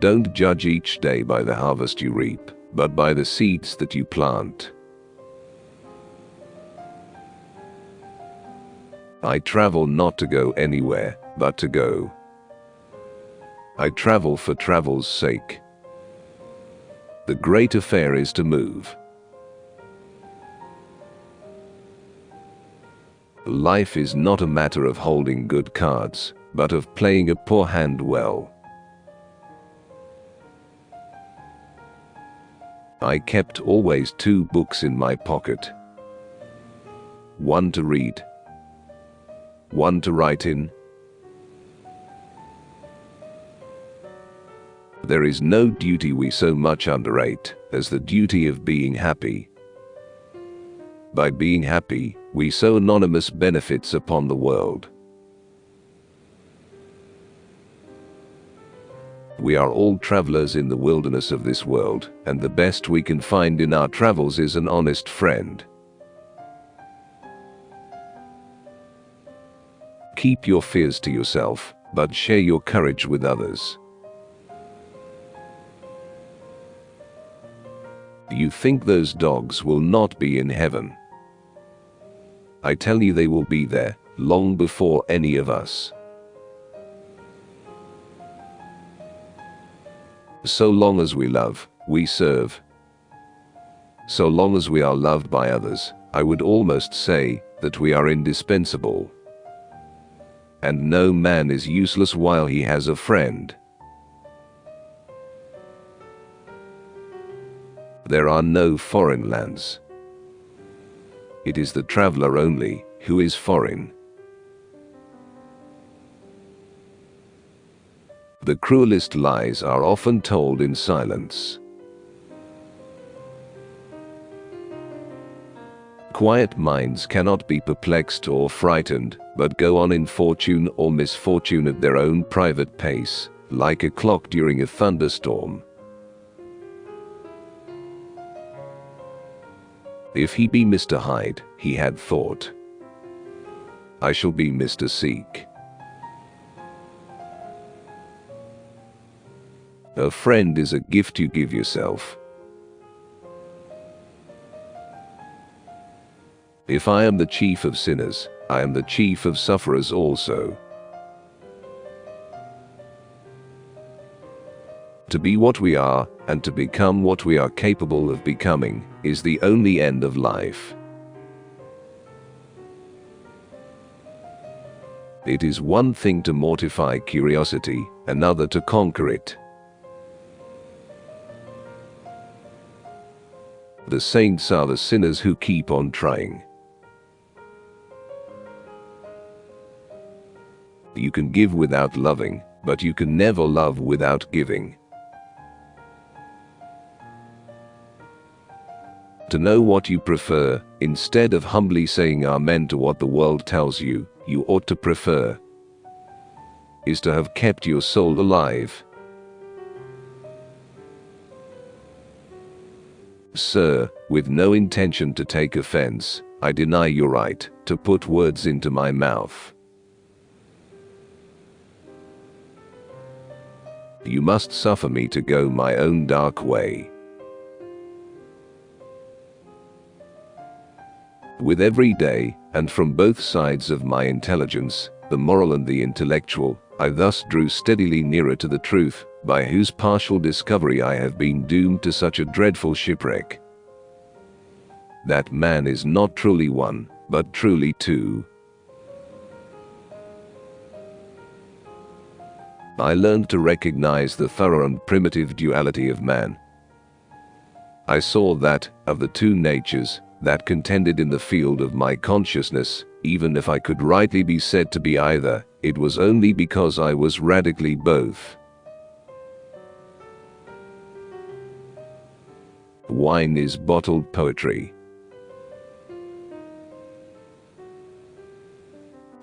Don't judge each day by the harvest you reap, but by the seeds that you plant. I travel not to go anywhere, but to go. I travel for travel's sake. The great affair is to move. Life is not a matter of holding good cards, but of playing a poor hand well. I kept always 2 books in my pocket. One to read, one to write in. There is no duty we so much underrate as the duty of being happy. By being happy, we sow anonymous benefits upon the world. We are all travelers in the wilderness of this world, and the best we can find in our travels is an honest friend. Keep your fears to yourself, but share your courage with others. You think those dogs will not be in heaven? I tell you they will be there, long before any of us. So long as we love, we serve. So long as we are loved by others, I would almost say that we are indispensable. And no man is useless while he has a friend. There are no foreign lands. It is the traveler only who is foreign. The cruelest lies are often told in silence. Quiet minds cannot be perplexed or frightened, but go on in fortune or misfortune at their own private pace, like a clock during a thunderstorm. If he be Mr. Hyde, he had thought, I shall be Mr. Seek. A friend is a gift you give yourself. If I am the chief of sinners, I am the chief of sufferers also. To be what we are, and to become what we are capable of becoming, is the only end of life. It is one thing to mortify curiosity, another to conquer it. The saints are the sinners who keep on trying. You can give without loving, but you can never love without giving. To know what you prefer, instead of humbly saying amen to what the world tells you, you ought to prefer, is to have kept your soul alive. Sir, with no intention to take offense, I deny your right to put words into my mouth. You must suffer me to go my own dark way. With every day, and from both sides of my intelligence, the moral and the intellectual, I thus drew steadily nearer to the truth, by whose partial discovery I have been doomed to such a dreadful shipwreck. That man is not truly one, but truly two. I learned to recognize the thorough and primitive duality of man. I saw that, of the two natures that contended in the field of my consciousness, even if I could rightly be said to be either, it was only because I was radically both. Wine is bottled poetry.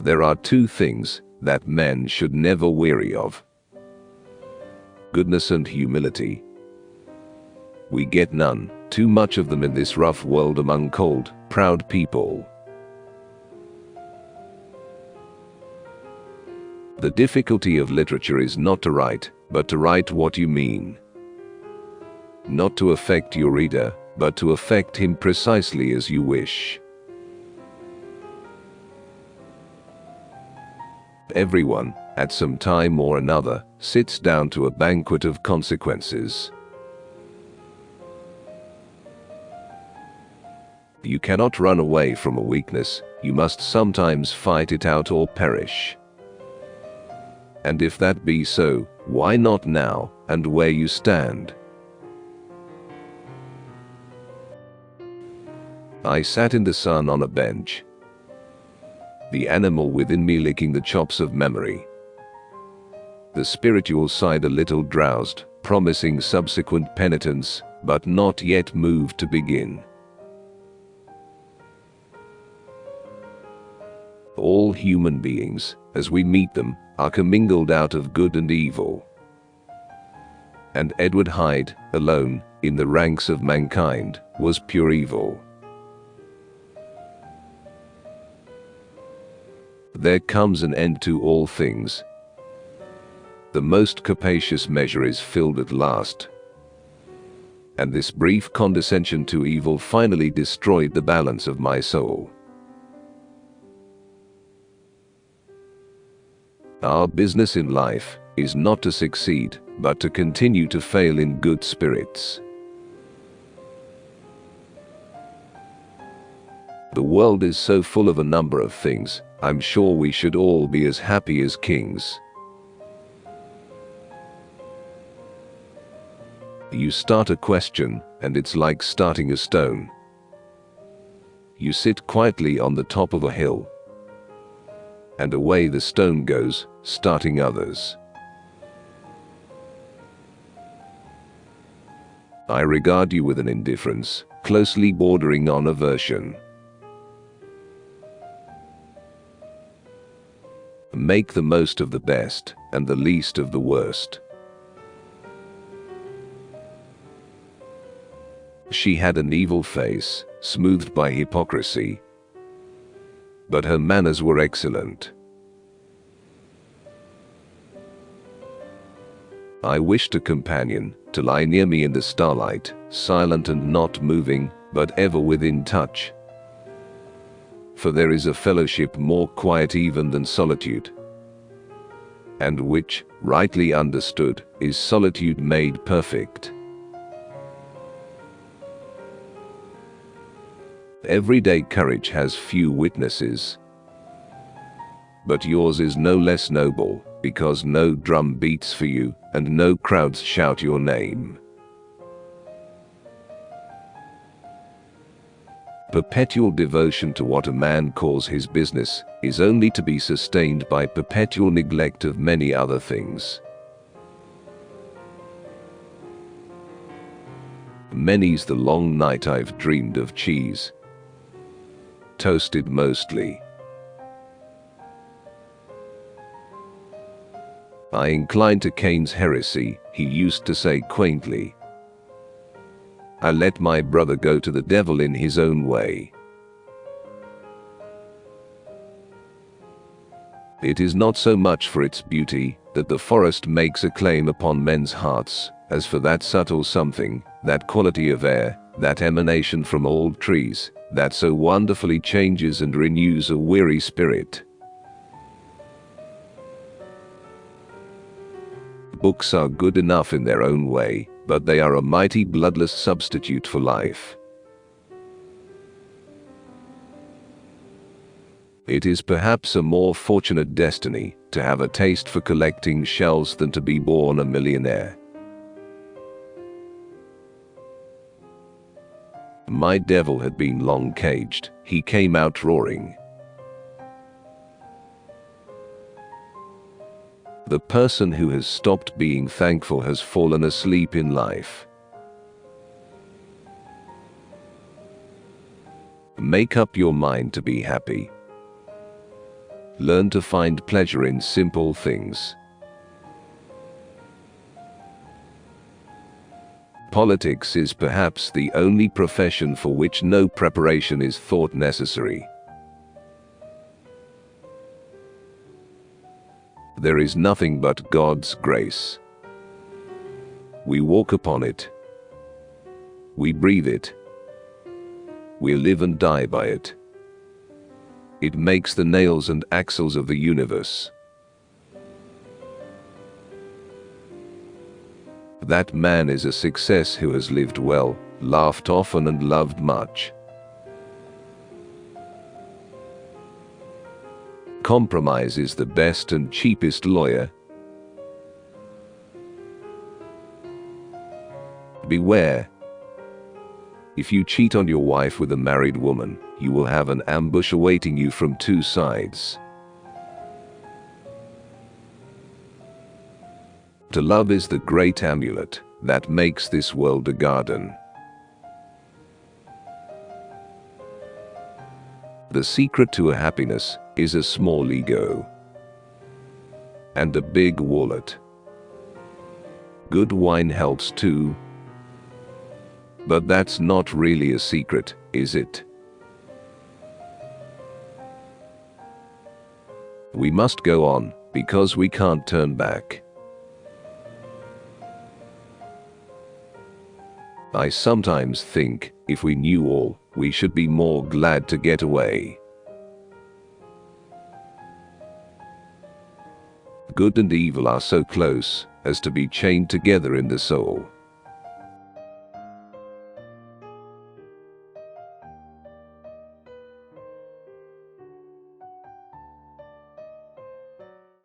There are two things that men should never weary of: goodness and humility. We get none too much of them in this rough world among cold, proud people. The difficulty of literature is not to write, but to write what you mean. Not to affect your reader, but to affect him precisely as you wish. Everyone, at some time or another, sits down to a banquet of consequences. You cannot run away from a weakness, you must sometimes fight it out or perish. And if that be so, why not now, and where you stand? I sat in the sun on a bench, the animal within me licking the chops of memory. The spiritual side a little drowsed, promising subsequent penitence, but not yet moved to begin. All human beings, as we meet them, are commingled out of good and evil. And Edward Hyde, alone, in the ranks of mankind, was pure evil. There comes an end to all things. The most capacious measure is filled at last. And this brief condescension to evil finally destroyed the balance of my soul. Our business in life is not to succeed, but to continue to fail in good spirits. The world is so full of a number of things, I'm sure we should all be as happy as kings. You start a question, and it's like starting a stone. You sit quietly on the top of a hill, and away the stone goes, starting others. I regard you with an indifference, closely bordering on aversion. Make the most of the best, and the least of the worst. She had an evil face, smoothed by hypocrisy, but her manners were excellent. I wished a companion, to lie near me in the starlight, silent and not moving, but ever within touch. For there is a fellowship more quiet even than solitude, and which, rightly understood, is solitude made perfect. Everyday courage has few witnesses, but yours is no less noble, because no drum beats for you, and no crowds shout your name. Perpetual devotion to what a man calls his business is only to be sustained by perpetual neglect of many other things. Many's the long night I've dreamed of cheese, toasted mostly. I incline to Cain's heresy, he used to say quaintly. I let my brother go to the devil in his own way. It is not so much for its beauty that the forest makes a claim upon men's hearts, as for that subtle something, that quality of air, that emanation from old trees, that so wonderfully changes and renews a weary spirit. Books are good enough in their own way, but they are a mighty bloodless substitute for life. It is perhaps a more fortunate destiny to have a taste for collecting shells than to be born a millionaire. My devil had been long caged, he came out roaring. The person who has stopped being thankful has fallen asleep in life. Make up your mind to be happy. Learn to find pleasure in simple things. Politics is perhaps the only profession for which no preparation is thought necessary. There is nothing but God's grace. We walk upon it. We breathe it. We live and die by it. It makes the nails and axles of the universe. That man is a success who has lived well, laughed often and loved much. Compromise is the best and cheapest lawyer. Beware. If you cheat on your wife with a married woman, you will have an ambush awaiting you from two sides. To love is the great amulet that makes this world a garden. The secret to a happiness is a small ego and a big wallet. Good wine helps too. But that's not really a secret, is it? We must go on, because we can't turn back. I sometimes think, if we knew all, we should be more glad to get away. Good and evil are so close as to be chained together in the soul.